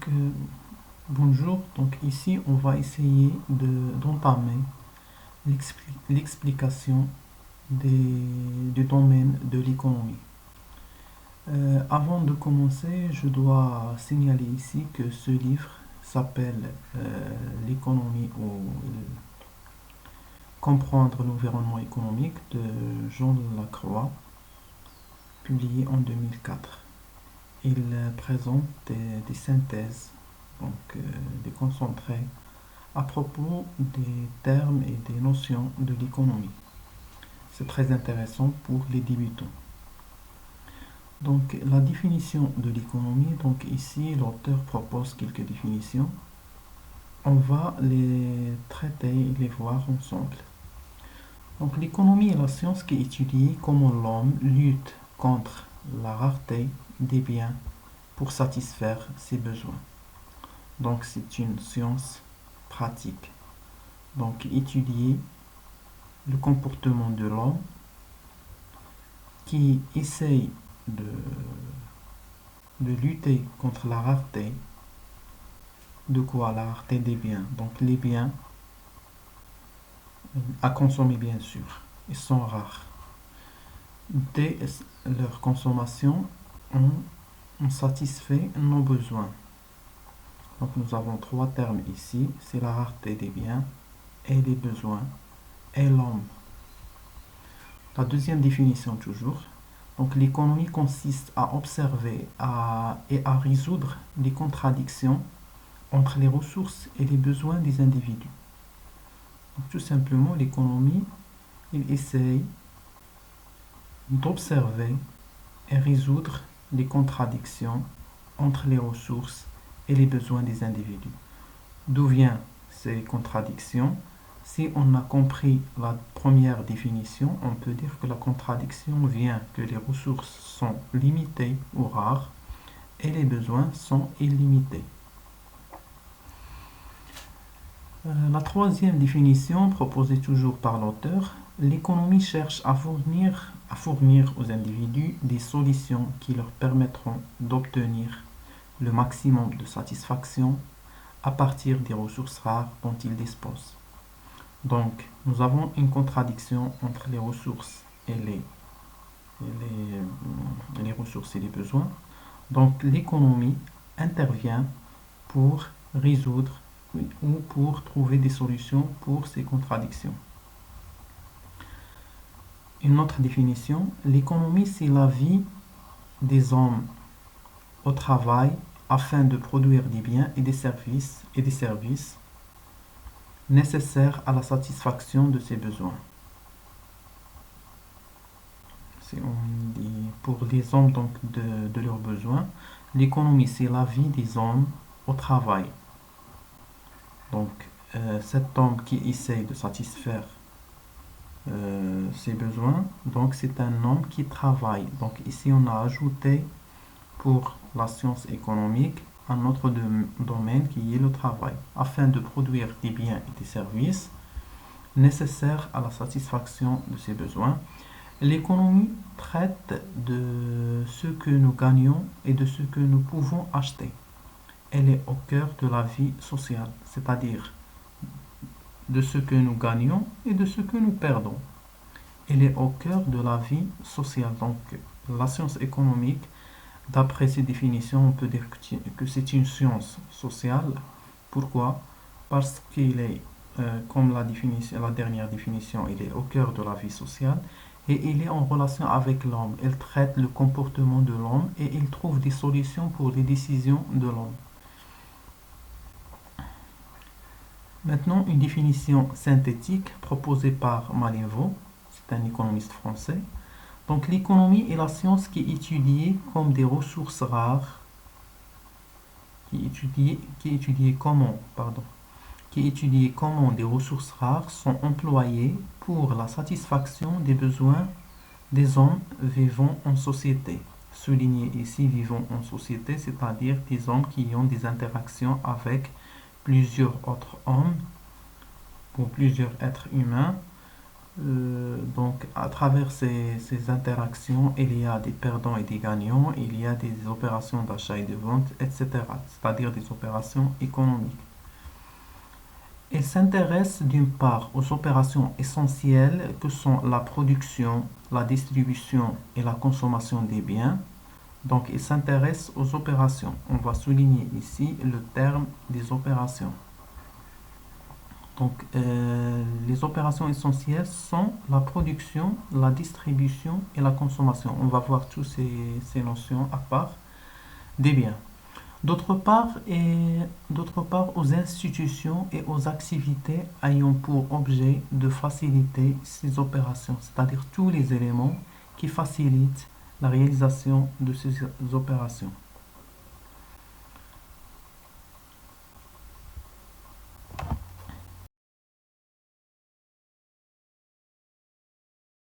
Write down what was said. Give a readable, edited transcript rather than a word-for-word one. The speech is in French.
euh, Bonjour. Donc ici, on va essayer d'entamer l'explication du domaine de l'économie. Avant de commencer, je dois signaler ici que ce livre s'appelle L'économie ou Comprendre l'environnement économique de Jean Lacroix, publié en 2004. Il présente des synthèses, donc des concentrés à propos des termes et des notions de l'économie. C'est très intéressant pour les débutants. Donc la définition de l'économie, donc ici l'auteur propose quelques définitions. On va les traiter et les voir ensemble. Donc l'économie est la science qui étudie comment l'homme lutte contre la rareté des biens pour satisfaire ses besoins. Donc c'est une science pratique. Donc étudier le comportement de l'homme qui essaye de lutter contre la rareté. De quoi? La rareté des biens. Donc les biens à consommer bien sûr, ils sont rares. Dès leur consommation, on satisfait nos besoins. Donc nous avons trois termes ici, c'est la rareté des biens et les besoins et l'homme. La deuxième définition toujours. Donc l'économie consiste à observer et à résoudre les contradictions entre les ressources et les besoins des individus. Donc, tout simplement, l'économie, il essaye d'observer et résoudre les contradictions entre les ressources et les besoins des individus. D'où viennent ces contradictions? Si on a compris la première définition, on peut dire que la contradiction vient que les ressources sont limitées ou rares et les besoins sont illimités. La troisième définition, proposée toujours par l'auteur, l'économie cherche à fournir aux individus des solutions qui leur permettront d'obtenir le maximum de satisfaction à partir des ressources rares dont ils disposent. Donc, nous avons une contradiction entre les ressources et les ressources et les besoins. Donc, l'économie intervient pour résoudre ou pour trouver des solutions pour ces contradictions. Une autre définition, l'économie c'est la vie des hommes au travail afin de produire des biens et des services nécessaires à la satisfaction de ses besoins. Si on dit pour les hommes donc de leurs besoins, l'économie c'est la vie des hommes au travail. Donc cet homme qui essaye de satisfaire ses besoins, donc c'est un homme qui travaille. Donc ici on a ajouté pour la science économique un autre domaine qui est le travail, afin de produire des biens et des services nécessaires à la satisfaction de ses besoins. L'économie traite de ce que nous gagnons et de ce que nous pouvons acheter. Elle est au cœur de la vie sociale, c'est-à-dire de ce que nous gagnons et de ce que nous perdons. Elle est au cœur de la vie sociale. Donc, la science économique, d'après ces définitions, on peut dire que c'est une science sociale. Pourquoi? Parce qu'il est, comme la dernière définition, il est au cœur de la vie sociale et il est en relation avec l'homme. Elle traite le comportement de l'homme et il trouve des solutions pour les décisions de l'homme. Maintenant, une définition synthétique proposée par Malévo, c'est un économiste français. Donc, l'économie est la science qui est étudiée comme des ressources rares, qui étudie comment des ressources rares sont employées pour la satisfaction des besoins des hommes vivant en société. Souligné ici vivant en société, c'est-à-dire des hommes qui ont des interactions avec plusieurs autres hommes ou plusieurs êtres humains Donc, à travers ces interactions, il y a des perdants et des gagnants, il y a des opérations d'achat et de vente, etc., c'est-à-dire des opérations économiques. Il s'intéresse d'une part aux opérations essentielles que sont la production, la distribution et la consommation des biens. Donc, il s'intéresse aux opérations. On va souligner ici le terme des opérations. Donc, les opérations essentielles sont la production, la distribution et la consommation. On va voir toutes ces notions à part des biens. D'autre part, aux institutions et aux activités ayant pour objet de faciliter ces opérations, c'est-à-dire tous les éléments qui facilitent la réalisation de ces opérations.